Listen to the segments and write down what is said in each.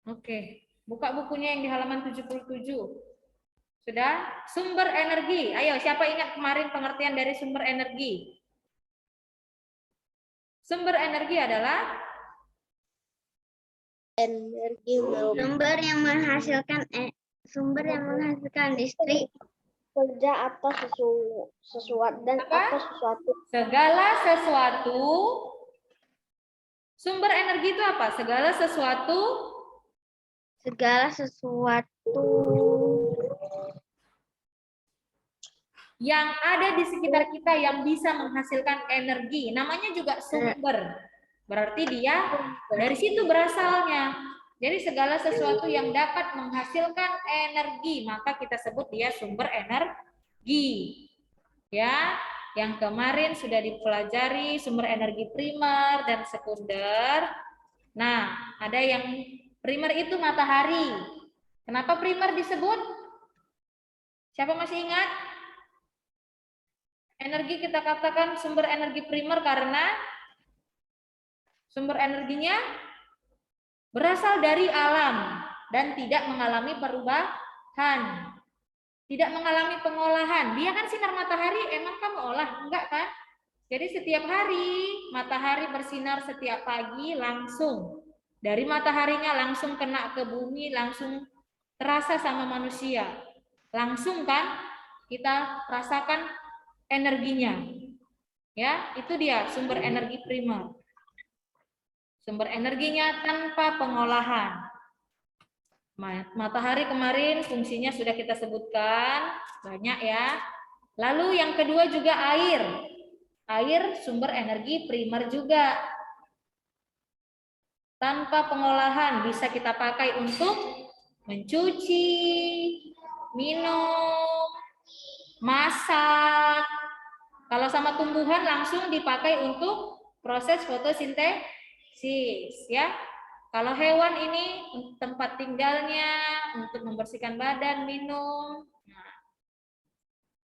Oke, buka bukunya yang di halaman 77. Sudah? Sumber energi. Ayo, siapa ingat kemarin pengertian dari sumber energi? Sumber energi adalah sumber yang menghasilkan listrik, kerja atau sesuatu dan apa? atau sesuatu. Segala sesuatu. Sumber energi itu apa? Segala sesuatu yang ada di sekitar kita yang bisa menghasilkan energi. Namanya juga sumber. Berarti dia dari situ berasalnya. Jadi segala sesuatu yang dapat menghasilkan energi, maka kita sebut dia sumber energi. Ya, yang kemarin sudah dipelajari sumber energi primer dan sekunder. Nah, ada yang primer itu matahari. Kenapa primer disebut? Siapa masih ingat? Energi kita katakan sumber energi primer karena sumber energinya berasal dari alam dan tidak mengalami perubahan, tidak mengalami pengolahan. Dia kan sinar matahari, emang kamu olah? Enggak kan? Jadi setiap hari matahari bersinar setiap pagi langsung. Dari mataharinya langsung kena ke bumi, langsung terasa sama manusia. Langsung kan kita rasakan energinya. Ya, itu dia sumber energi primer. Sumber energinya tanpa pengolahan. Matahari kemarin fungsinya sudah kita sebutkan, banyak ya. Lalu yang kedua juga air. Air sumber energi primer juga. Tanpa pengolahan bisa kita pakai untuk mencuci, minum, masak. Kalau sama tumbuhan langsung dipakai untuk proses fotosintesis ya. Kalau hewan ini tempat tinggalnya, untuk membersihkan badan, minum. Nah,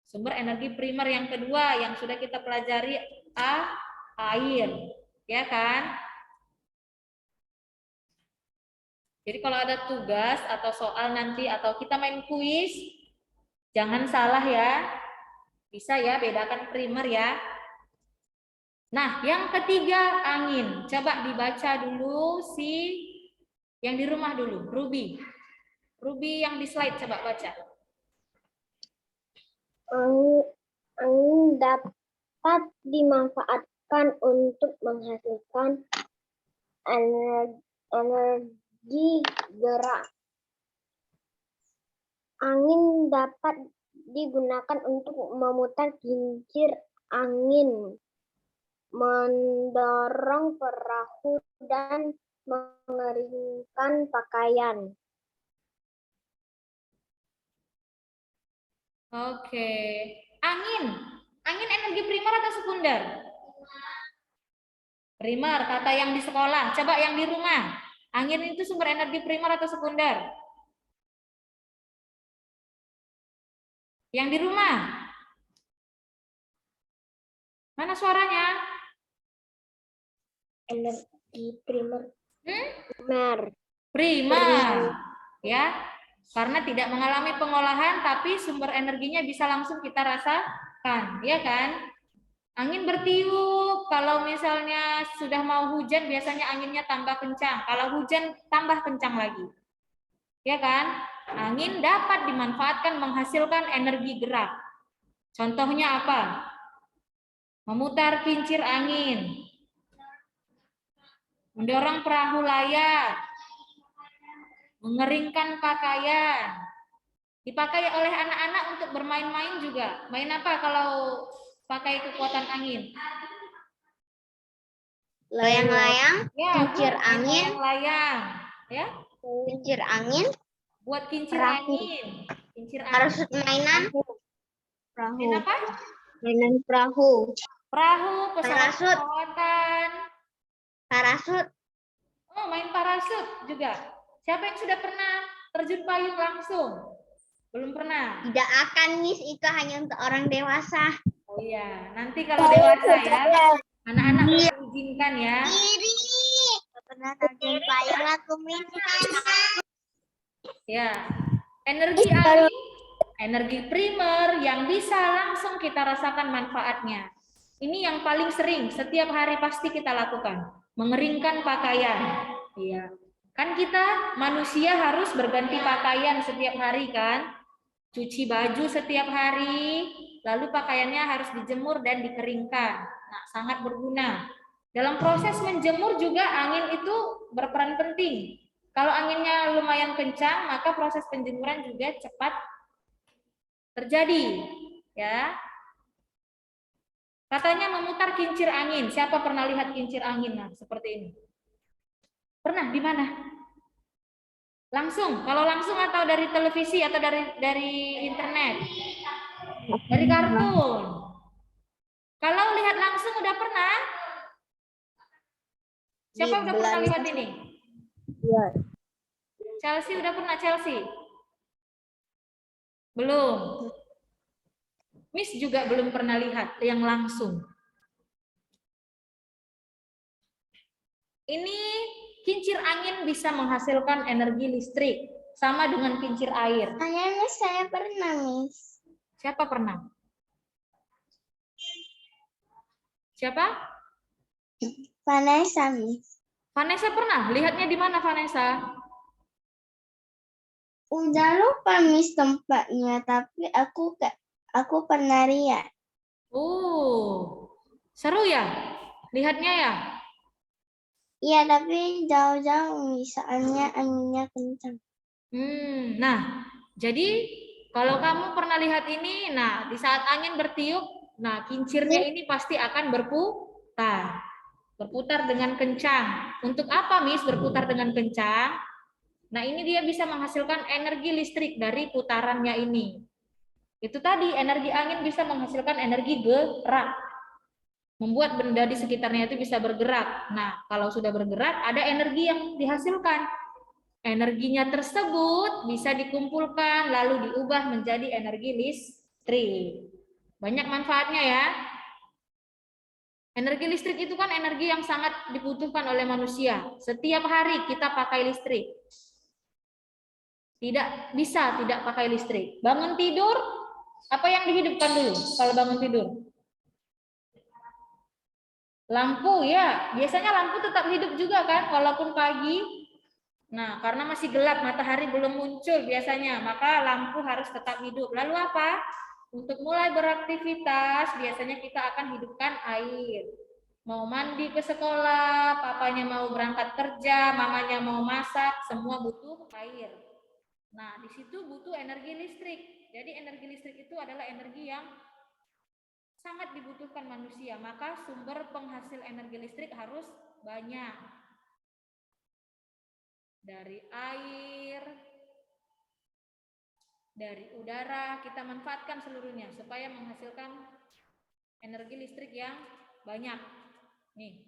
sumber energi primer yang kedua yang sudah kita pelajari air, ya kan? Jadi kalau ada tugas atau soal nanti atau kita main kuis, jangan salah ya. Bisa ya bedakan primer ya. Nah, yang ketiga angin. Coba dibaca dulu yang di rumah dulu, Ruby. Ruby yang di slide coba baca. Angin dapat dimanfaatkan untuk menghasilkan energi gerak. Angin dapat digunakan untuk memutar kincir angin, mendorong perahu dan mengeringkan pakaian. Oke. Angin. Angin energi primer atau sekunder? Primer, kata yang di sekolah. Coba yang di rumah. Angin itu sumber energi primer atau sekunder? Yang di rumah. Mana suaranya? Energi primer. Primer. Ya. Karena tidak mengalami pengolahan tapi sumber energinya bisa langsung kita rasakan, ya kan? Angin bertiup, kalau misalnya sudah mau hujan biasanya anginnya tambah kencang. Kalau hujan tambah kencang lagi. Ya kan? Angin dapat dimanfaatkan menghasilkan energi gerak. Contohnya apa? Memutar kincir angin. Mendorong perahu layar. Mengeringkan pakaian. Dipakai oleh anak-anak untuk bermain-main juga. Main apa kalau pakai kekuatan angin? Layang-layang, Ya, kincir angin, layang, ya. kincir angin, Buat kincir perahu. angin. Kincir angin. Parasut mainan, perahu. Main apa? Mainan perahu. Perahu, Parasut. pesawat-pesawatan. Parasut. Oh, main parasut juga. Siapa yang sudah pernah terjun payung langsung? Belum pernah? Tidak akan, Miss. Itu hanya untuk orang dewasa. Oh iya, nanti kalau dewasa ya. Anak-anak boleh diizinkan ya. Karena kajian payung aku Ya, energi angin, energi primer yang bisa langsung kita rasakan manfaatnya. Ini yang paling sering setiap hari pasti kita lakukan, mengeringkan pakaian. Iya. Kan kita manusia harus berganti pakaian setiap hari kan? Cuci baju setiap hari, lalu pakaiannya harus dijemur dan dikeringkan. Nah, sangat berguna. Dalam proses menjemur juga angin itu berperan penting. Kalau anginnya lumayan kencang, maka proses penjemuran juga cepat terjadi. Ya. Katanya memutar kincir angin. Siapa pernah lihat kincir angin? Nah, seperti ini. Pernah di mana? Langsung. Kalau langsung atau dari televisi atau dari internet? Dari kartun. Kalau lihat langsung udah pernah? Siapa udah pernah lihat ini? Iya. Chelsea udah pernah Chelsea? Belum. Miss juga belum pernah lihat yang langsung. Ini kincir angin bisa menghasilkan energi listrik sama dengan kincir air. Saya pernah, Miss. Siapa pernah? Siapa? Vanessa, Miss. Vanessa pernah? Lihatnya di mana Vanessa? Udah lupa, Miss, tempatnya, tapi aku pernah lihat. Oh, seru ya? Lihatnya ya? Iya, tapi jauh-jauh, misalnya anginnya kencang. Nah, jadi kalau kamu pernah lihat ini, nah di saat angin bertiup, nah kincirnya ini pasti akan berputar. Berputar dengan kencang. Untuk apa, Miss, berputar dengan kencang? Nah, ini dia bisa menghasilkan energi listrik dari putarannya ini. Itu tadi, energi angin bisa menghasilkan energi gerak. Membuat benda di sekitarnya itu bisa bergerak. Nah, kalau sudah bergerak, ada energi yang dihasilkan. Energinya tersebut bisa dikumpulkan lalu diubah menjadi energi listrik. Banyak manfaatnya ya. Energi listrik itu kan energi yang sangat dibutuhkan oleh manusia. Setiap hari kita pakai listrik. Tidak bisa tidak pakai listrik. Bangun tidur, apa yang dihidupkan dulu kalau bangun tidur? Lampu ya. Biasanya lampu tetap hidup juga kan walaupun pagi. Nah, karena masih gelap, matahari belum muncul biasanya, maka lampu harus tetap hidup. Lalu apa? Untuk mulai beraktivitas, biasanya kita akan hidupkan air. Mau mandi ke sekolah, papanya mau berangkat kerja, mamanya mau masak, semua butuh air. Nah, di situ butuh energi listrik. Jadi energi listrik itu adalah energi yang sangat dibutuhkan manusia, maka sumber penghasil energi listrik harus banyak. Dari air, dari udara, kita manfaatkan seluruhnya supaya menghasilkan energi listrik yang banyak. Nih.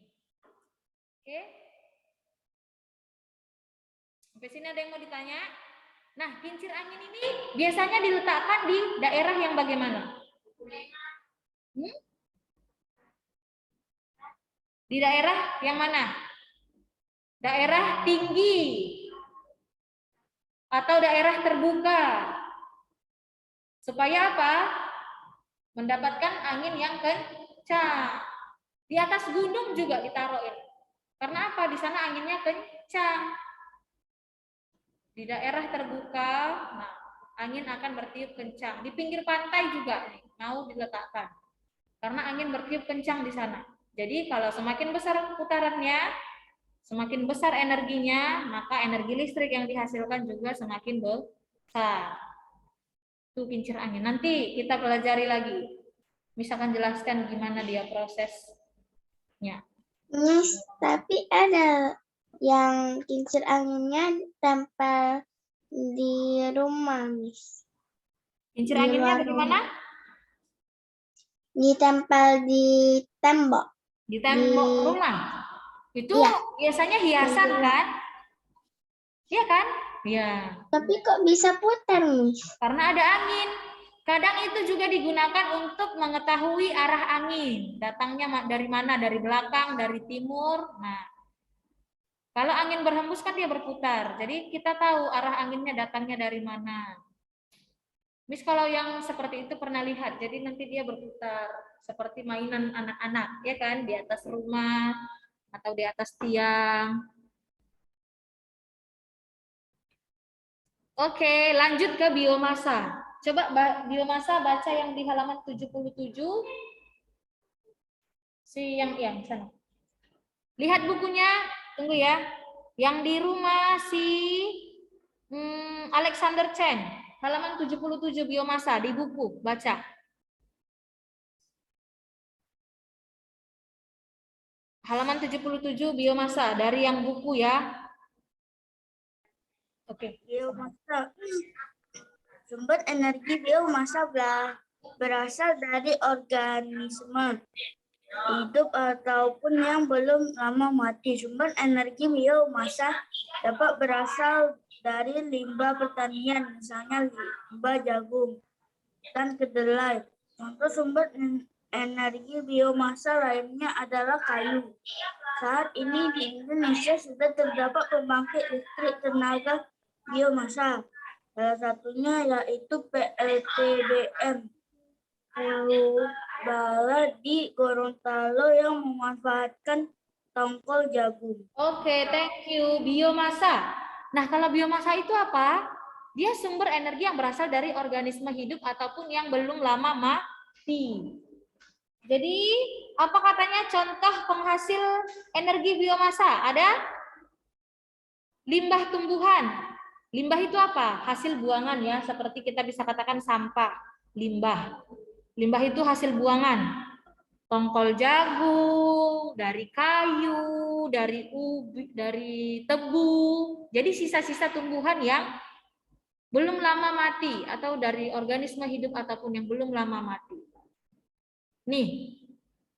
Oke. Sampai sini ada yang mau ditanya? Nah, kincir angin ini biasanya diletakkan di daerah yang bagaimana? Di daerah yang mana? Daerah tinggi atau daerah terbuka. Supaya apa? Mendapatkan angin yang kencang. Di atas gunung juga ditaruhin. Karena apa? Di sana anginnya kencang. Di daerah terbuka, nah, angin akan bertiup kencang. Di pinggir pantai juga nih, mau diletakkan. Karena angin bertiup kencang di sana. Jadi kalau semakin besar putarannya, semakin besar energinya, maka energi listrik yang dihasilkan juga semakin besar. Itu kincir angin. Nanti kita pelajari lagi. Misalkan jelaskan gimana dia prosesnya. Miss, tapi ada yang kincir anginnya tempel di rumah, Miss. Kincir Di anginnya luar bagaimana? Ditempel di tembok. Di tembok rumah. Itu ya, biasanya hiasan kan? Iya kan? Iya. Tapi kok bisa putar, Miss? Karena ada angin. Kadang itu juga digunakan untuk mengetahui arah angin. Datangnya dari mana? Dari belakang, dari timur. Nah, Kalau angin berhembus kan dia berputar. Jadi kita tahu arah anginnya datangnya dari mana. Miss kalau yang seperti itu pernah lihat. Jadi nanti dia berputar seperti mainan anak-anak, ya kan, di atas rumah atau di atas tiang. Oke, lanjut ke biomasa. Coba biomasa baca yang di halaman 77. Yang sana. Lihat bukunya, tunggu ya. Yang di rumah si Alexander Chen, halaman 77 biomasa di buku, baca. Halaman 77 biomasa dari yang buku ya. Oke. Biomasa. Sumber energi biomasa berasal dari organisme hidup ataupun yang belum lama mati. Sumber energi biomasa dapat berasal dari limbah pertanian, misalnya limbah jagung dan kedelai. Contoh sumber energi biomasa lainnya adalah kayu. Saat ini di Indonesia sudah terdapat pembangkit listrik tenaga biomasa. Salah satunya yaitu PLTBM Pulau Bala di Gorontalo yang memanfaatkan tongkol jagung. Oke, thank you. Biomasa. Nah, kalau biomasa itu apa? Dia sumber energi yang berasal dari organisme hidup ataupun yang belum lama mati. Jadi, apa katanya contoh penghasil energi biomasa? Ada limbah tumbuhan. Limbah itu apa? Hasil buangan ya, seperti kita bisa katakan sampah, limbah. Limbah itu hasil buangan. Tongkol jagung, dari kayu, dari ubi, dari tebu. Jadi sisa-sisa tumbuhan yang belum lama mati atau dari organisme hidup ataupun yang belum lama mati. Nih,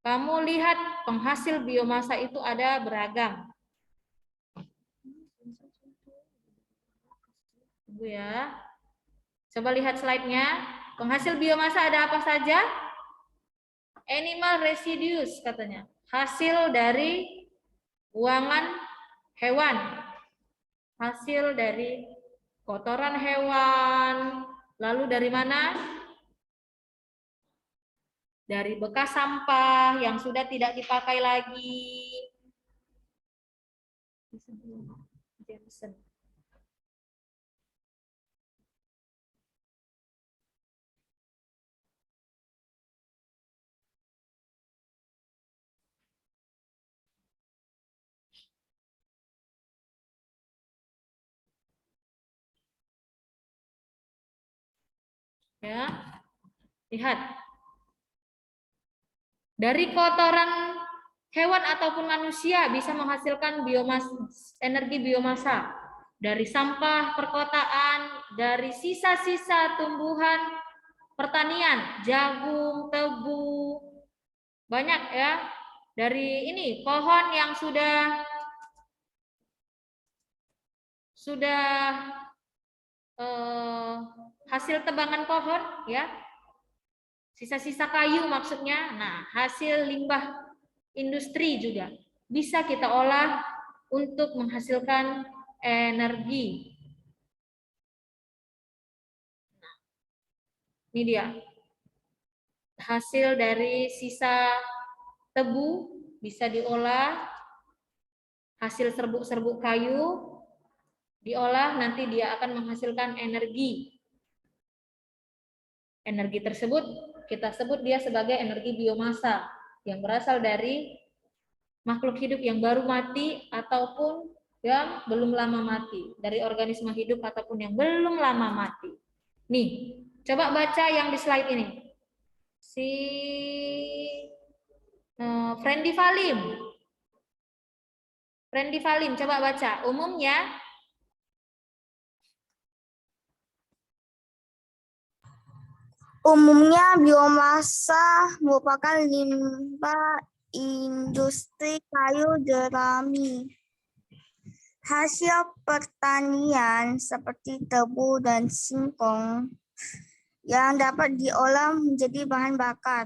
kamu lihat penghasil biomasa itu ada beragam. Tunggu ya. Coba lihat slide-nya. Penghasil biomasa ada apa saja? Animal residues katanya. Hasil dari buangan hewan. Hasil dari kotoran hewan. Lalu dari mana? Dari bekas sampah yang sudah tidak dipakai lagi. Ya, lihat. Dari kotoran hewan ataupun manusia bisa menghasilkan energi biomasa. Dari sampah perkotaan, dari sisa-sisa tumbuhan pertanian, jagung, tebu, banyak ya. Dari ini pohon yang sudah hasil tebangan pohon ya, sisa-sisa kayu maksudnya. Nah, hasil limbah industri juga bisa kita olah untuk menghasilkan energi. Nah, ini dia hasil dari sisa tebu bisa diolah, hasil serbuk-serbuk kayu diolah, nanti dia akan menghasilkan energi. Energi tersebut kita sebut dia sebagai energi biomasa yang berasal dari makhluk hidup yang baru mati ataupun yang belum lama mati, dari organisme hidup ataupun yang belum lama mati. Nih, coba baca yang di slide ini. Si Friendly Valim. Friendly Valim, coba baca. Umumnya biomasa merupakan limbah industri kayu jerami. Hasil pertanian seperti tebu dan singkong yang dapat diolah menjadi bahan bakar.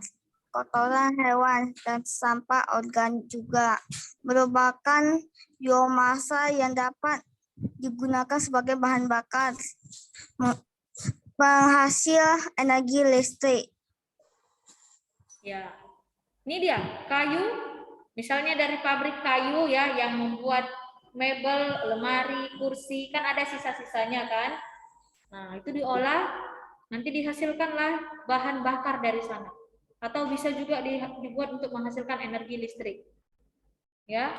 kotoran hewan dan sampah organik juga merupakan biomasa yang dapat digunakan sebagai bahan bakar penghasil energi listrik. Ya, ini dia kayu, misalnya dari pabrik kayu ya yang membuat mebel, lemari, kursi, kan ada sisa-sisanya kan. Nah, itu diolah, nanti dihasilkanlah bahan bakar dari sana. Atau bisa juga dibuat untuk menghasilkan energi listrik. Ya.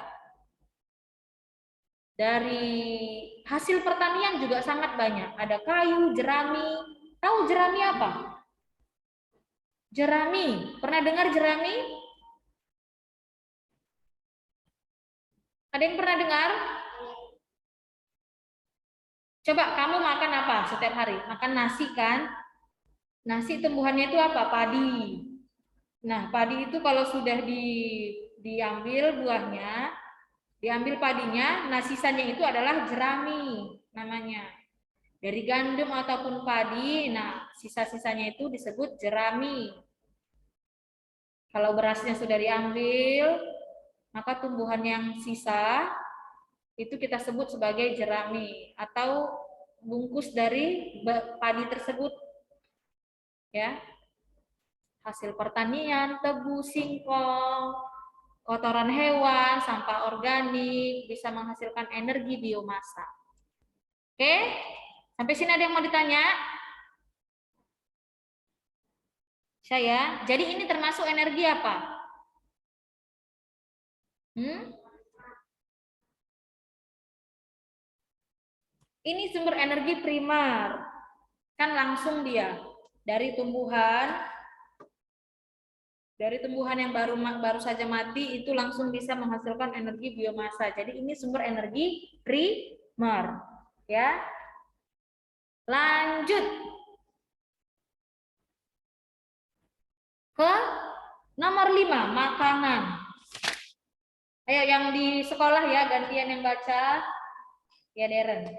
Dari hasil pertanian juga sangat banyak. Ada kayu, jerami. Tahu jerami apa? Jerami. Pernah dengar jerami? Ada yang pernah dengar? Coba kamu makan apa setiap hari? Makan nasi kan? Nasi tumbuhannya itu apa? Padi. Nah, padi itu kalau sudah diambil buahnya, diambil padinya, nah sisanya itu adalah jerami namanya. Dari gandum ataupun padi, nah sisa-sisanya itu disebut jerami. Kalau berasnya sudah diambil, maka tumbuhan yang sisa itu kita sebut sebagai jerami atau bungkus dari padi tersebut. Ya. Hasil pertanian, tebu, singkong, kotoran hewan, sampah organik bisa menghasilkan energi biomasa. Oke? Sampai sini ada yang mau ditanya? Saya, jadi ini termasuk energi apa? Ini sumber energi primer. Kan langsung dia dari tumbuhan yang baru saja mati itu langsung bisa menghasilkan energi biomasa. Jadi ini sumber energi primer, ya. Lanjut ke nomor 5, makanan. Ayo yang di sekolah ya, gantian yang baca. Ya, Deren.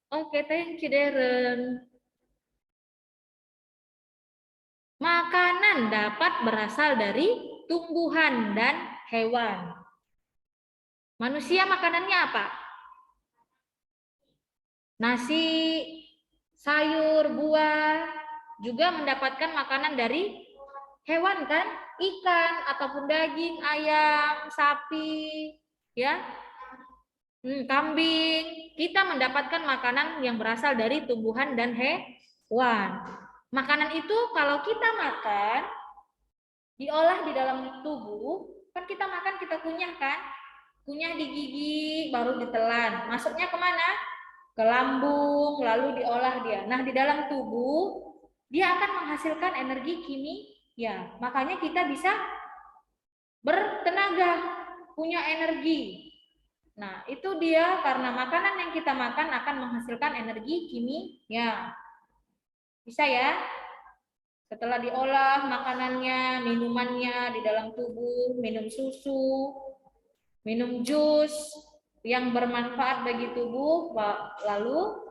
Oke, thank you, Deren. Makanan dapat berasal dari tumbuhan dan hewan. Manusia makanannya apa? Nasi, sayur, buah, juga mendapatkan makanan dari hewan kan? Ikan ataupun daging, ayam, sapi, ya. Kambing. Kita mendapatkan makanan yang berasal dari tumbuhan dan hewan. Makanan itu kalau kita makan, diolah di dalam tubuh, kan kita makan, kita kunyah kan? Kunyah di gigi, baru ditelan. Masuknya kemana? Ke lambung, lalu diolah dia. Nah, di dalam tubuh, dia akan menghasilkan energi kimia. Makanya kita bisa bertenaga, punya energi. Nah, itu dia karena makanan yang kita makan akan menghasilkan energi kimia. Bisa ya? Setelah diolah makanannya, minumannya di dalam tubuh, minum susu, minum jus yang bermanfaat bagi tubuh, lalu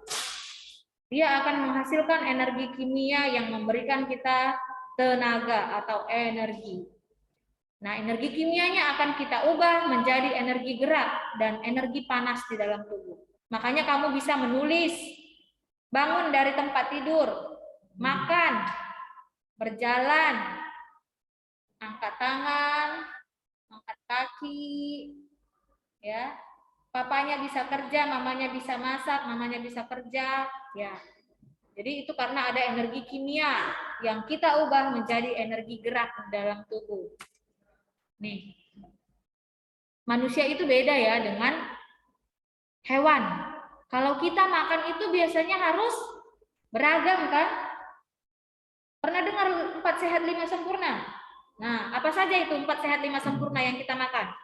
dia akan menghasilkan energi kimia yang memberikan kita tenaga atau energi. Nah, energi kimianya akan kita ubah menjadi energi gerak dan energi panas di dalam tubuh. Makanya kamu bisa menulis, bangun dari tempat tidur, makan, berjalan, angkat tangan, angkat kaki, ya. Papanya bisa kerja, mamanya bisa masak, mamanya bisa kerja, ya. Jadi itu karena ada energi kimia yang kita ubah menjadi energi gerak dalam tubuh. Nih, manusia itu beda ya dengan hewan. Kalau kita makan itu biasanya harus beragam kan? Pernah dengar 4 sehat 5 sempurna? Nah, apa saja itu 4 sehat 5 sempurna yang kita makan?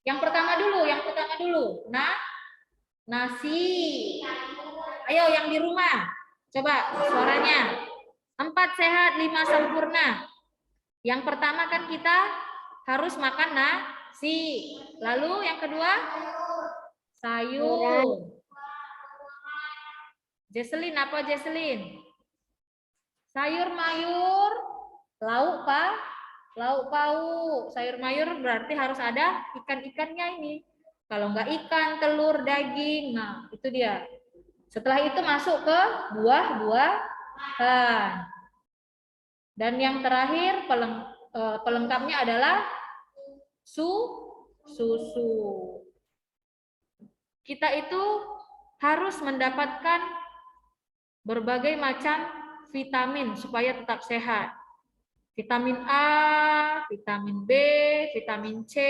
Yang pertama dulu. Nah, nasi. Ayo yang di rumah, coba suaranya. 4 sehat, 5 sempurna. Yang pertama kan kita harus makan nasi. Lalu yang kedua sayur. Jesselyn, apa Jesselyn? Sayur mayur, lauk lauk pauk. Sayur mayur berarti harus ada ikan-ikannya ini. Kalau enggak ikan, telur, daging. Nah, itu dia. Setelah itu masuk ke buah-buahan. Dan yang terakhir pelengkapnya adalah susu. Kita itu harus mendapatkan berbagai macam vitamin supaya tetap sehat. Vitamin A, vitamin B, vitamin C,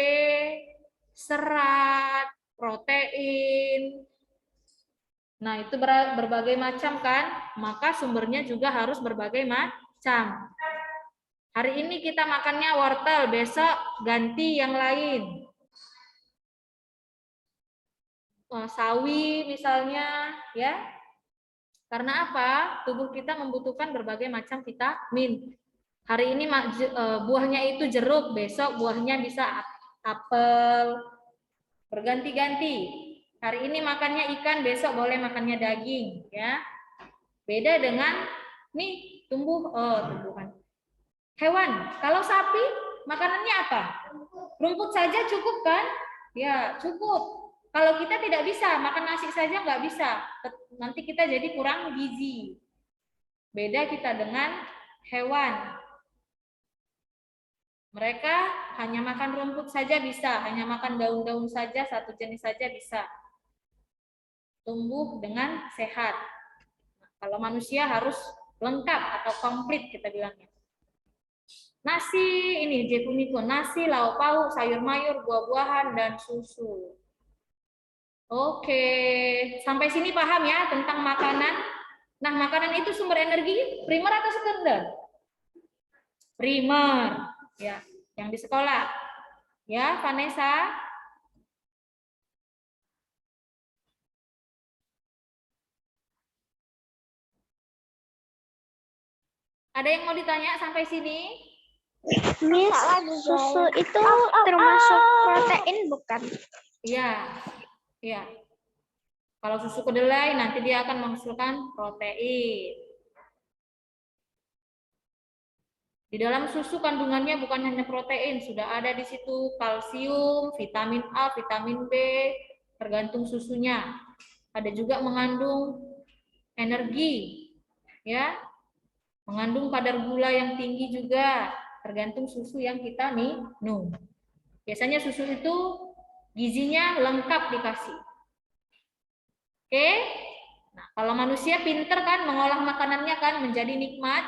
serat, protein. Nah, itu berbagai macam kan? Maka sumbernya juga harus berbagai macam. Hari ini kita makannya wortel, besok ganti yang lain. Sawi misalnya, ya. Karena apa? Tubuh kita membutuhkan berbagai macam vitamin. Hari ini buahnya itu jeruk, besok buahnya bisa apel. Berganti-ganti. Hari ini makannya ikan, besok boleh makannya daging, ya. Beda dengan nih tumbuhan. Hewan, kalau sapi makanannya apa? Rumput saja cukup kan? Ya, cukup. Kalau kita tidak bisa, makan nasi saja nggak bisa. Nanti kita jadi kurang gizi. Beda kita dengan hewan. Mereka hanya makan rumput saja bisa, hanya makan daun-daun saja, satu jenis saja bisa. Tumbuh dengan sehat. Nah, kalau manusia harus lengkap atau komplit kita bilangnya. Nasi ini Jepuniko, nasi, lauk pauk, sayur mayur, buah-buahan, dan susu. Oke, sampai sini paham ya tentang makanan? Nah, makanan itu sumber energi primer atau sekunder? Primer, ya, yang di sekolah. Ya, Vanessa. Ada yang mau ditanya sampai sini? Miss, susu itu termasuk protein bukan? Iya, iya. Kalau susu kedelai nanti dia akan menghasilkan protein. Di dalam susu kandungannya bukan hanya protein, sudah ada di situ kalsium, vitamin A, vitamin B, tergantung susunya. Ada juga mengandung energi, ya, mengandung kadar gula yang tinggi juga, tergantung susu yang kita minum. Biasanya susu itu gizinya lengkap dikasih. Oke? Nah, kalau manusia pinter kan mengolah makanannya kan menjadi nikmat.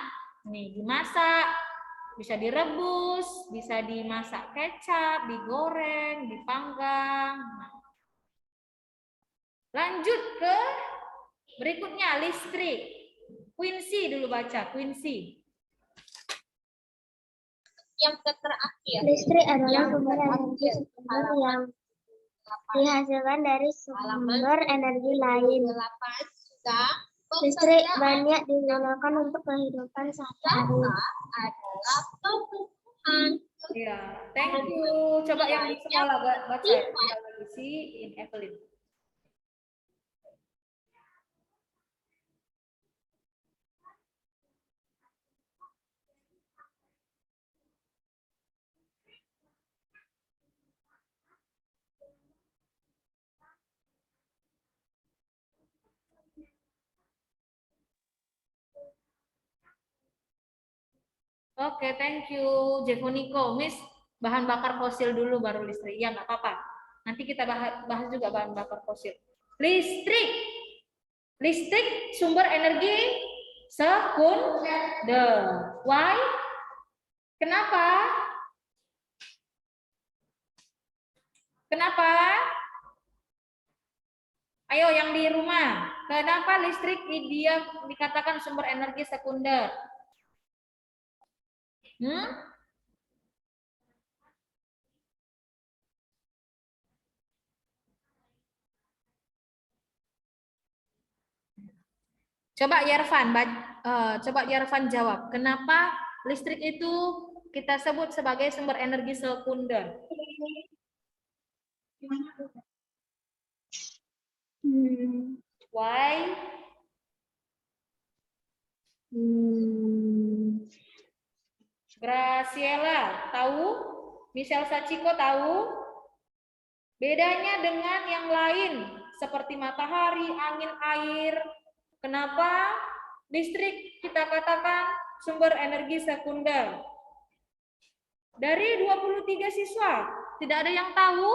Nih, dimasak, bisa direbus, bisa dimasak kecap, digoreng, dipanggang. Nah, lanjut ke berikutnya, listrik. Quincy dulu baca, Quincy. Yang terakhir. Listrik adalah sumber energi sekunder yang dihasilkan dari sumber energi lain. Listrik banyak digunakan untuk kehidupan sehari-hari. Adalah tumbuhan. Ya, thank you. Coba yang di sekolah baca si in Evelyn. Oke, thank you, Jefoniko. Miss, bahan bakar fosil dulu baru listrik. Ya, nggak apa-apa. Nanti kita bahas juga bahan bakar fosil. Listrik. Listrik sumber energi sekunder. Why? Kenapa? Kenapa? Ayo yang di rumah. Kenapa listrik dia dikatakan sumber energi sekunder? Coba Yervan jawab. Kenapa listrik itu kita sebut sebagai sumber energi sekunder? Why? Graciela tahu? Michelle Sachiko tahu? Bedanya dengan yang lain seperti matahari, angin, air. Kenapa listrik kita katakan sumber energi sekunder? Dari 23 siswa, tidak ada yang tahu?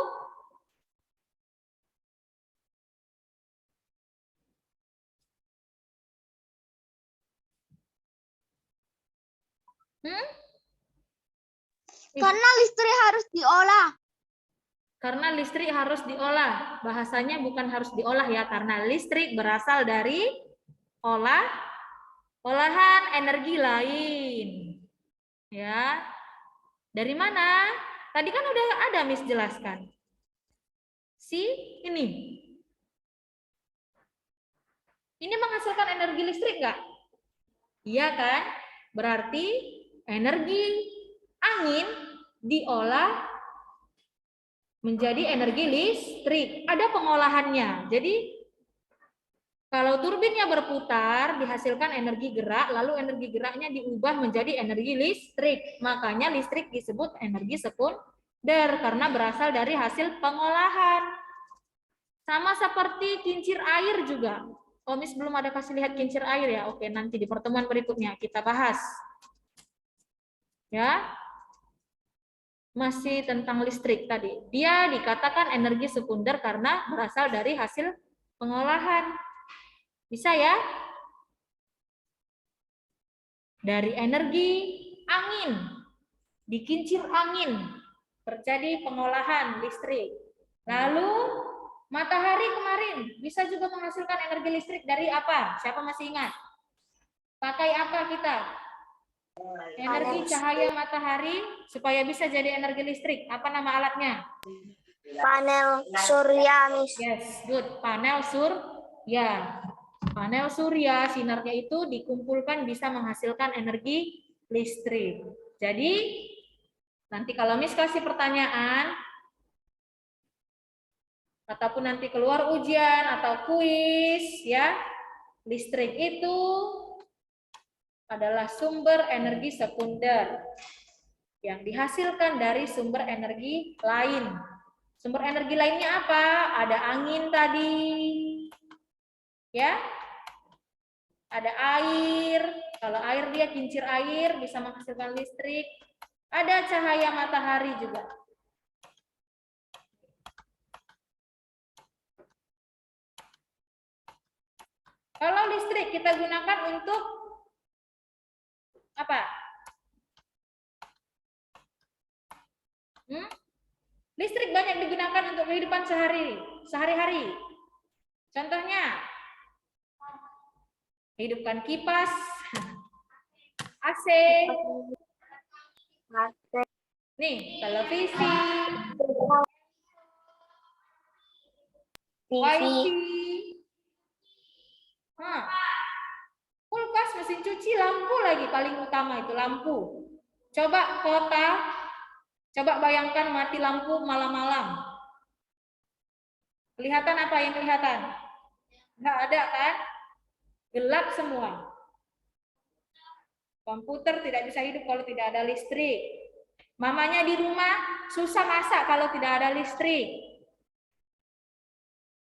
Karena listrik harus diolah. Karena listrik harus diolah. Bahasanya bukan harus diolah ya, karena listrik berasal dari olahan energi lain. Ya. Dari mana? Tadi kan udah ada Miss jelaskan. Ini. Ini menghasilkan energi listrik nggak? Iya kan? Berarti energi angin diolah menjadi energi listrik. Ada pengolahannya. Jadi kalau turbinnya berputar, dihasilkan energi gerak, lalu energi geraknya diubah menjadi energi listrik. Makanya listrik disebut energi sekunder karena berasal dari hasil pengolahan. Sama seperti kincir air juga. Oh, Miss belum ada kasih lihat kincir air ya. Oke, nanti di pertemuan berikutnya kita bahas. Ya. Masih tentang listrik tadi. Dia dikatakan energi sekunder karena berasal dari hasil pengolahan. Bisa ya? Dari energi angin, di kincir angin terjadi pengolahan listrik. Lalu matahari kemarin bisa juga menghasilkan energi listrik dari apa? Siapa masih ingat? Pakai apa kita? Energi cahaya matahari supaya bisa jadi energi listrik. Apa nama alatnya? Panel surya, Miss. Yes, good. Panel surya. Panel surya, sinarnya itu dikumpulkan bisa menghasilkan energi listrik. Jadi, nanti kalau Miss kasih pertanyaan, ataupun nanti keluar ujian atau kuis, ya, listrik itu adalah sumber energi sekunder yang dihasilkan dari sumber energi lain. Sumber energi lainnya apa? Ada angin tadi, ya, ada air. Kalau air dia kincir air bisa menghasilkan listrik. Ada cahaya matahari juga. Kalau listrik kita gunakan untuk apa? Listrik banyak digunakan untuk kehidupan sehari-hari. Contohnya, hidupkan kipas, AC, nih televisi, wifi, kulkas, mesin cuci, lampu lagi paling utama itu lampu. Coba kota, coba bayangkan mati lampu malam-malam. Kelihatan apa yang kelihatan? Nggak ada kan? Gelap semua. Komputer tidak bisa hidup kalau tidak ada listrik. Mamanya di rumah susah masak kalau tidak ada listrik.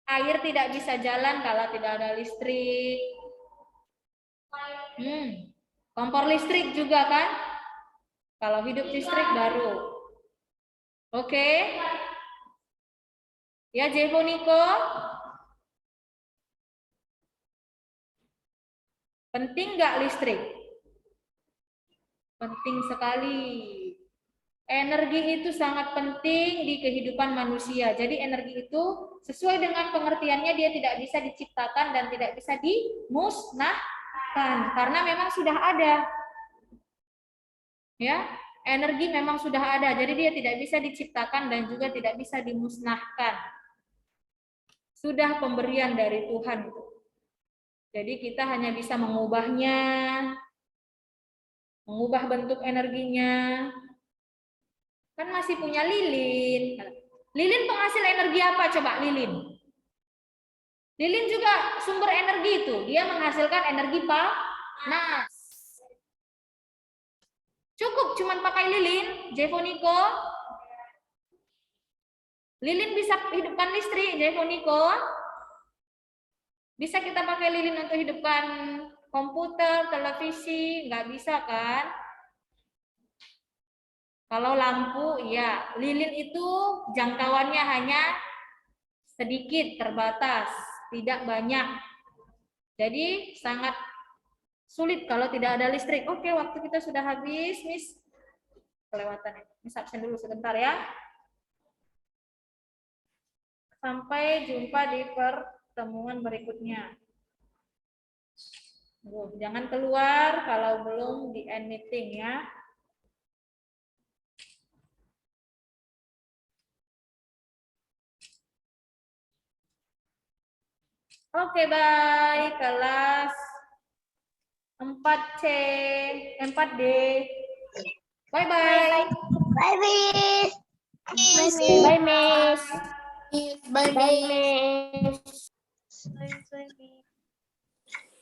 Air tidak bisa jalan kalau tidak ada listrik. Kompor listrik juga kan? Kalau hidup listrik baru. Oke? Ya, Jevoniko? Penting nggak listrik? Penting sekali. Energi itu sangat penting di kehidupan manusia. Jadi energi itu sesuai dengan pengertiannya dia tidak bisa diciptakan dan tidak bisa dimusnahkan karena memang sudah ada. Ya, energi memang sudah ada. Jadi dia tidak bisa diciptakan dan juga tidak bisa dimusnahkan. Sudah pemberian dari Tuhan. Jadi kita hanya bisa mengubahnya, mengubah bentuk energinya. Kan masih punya lilin. Lilin penghasil energi apa coba lilin? Lilin juga sumber energi itu. Dia menghasilkan energi panas. Cukup cuman pakai lilin, Jefoniko. Lilin bisa hidupkan listrik, Jefoniko. Bisa kita pakai lilin untuk hidupkan komputer, televisi, nggak bisa kan? Kalau lampu, ya, lilin itu jangkauannya hanya sedikit, terbatas, tidak banyak. Jadi sangat sulit kalau tidak ada listrik. Oke, waktu kita sudah habis, Miss. Kelewatan. Miss absen dulu sebentar ya. Sampai jumpa di pertemuan berikutnya. Jangan keluar kalau belum di end meeting ya. Oke, bye. Kelas 4C, 4D. Bye-bye. Bye, Miss. Bye, Miss. Bye, Miss. Bye, Miss.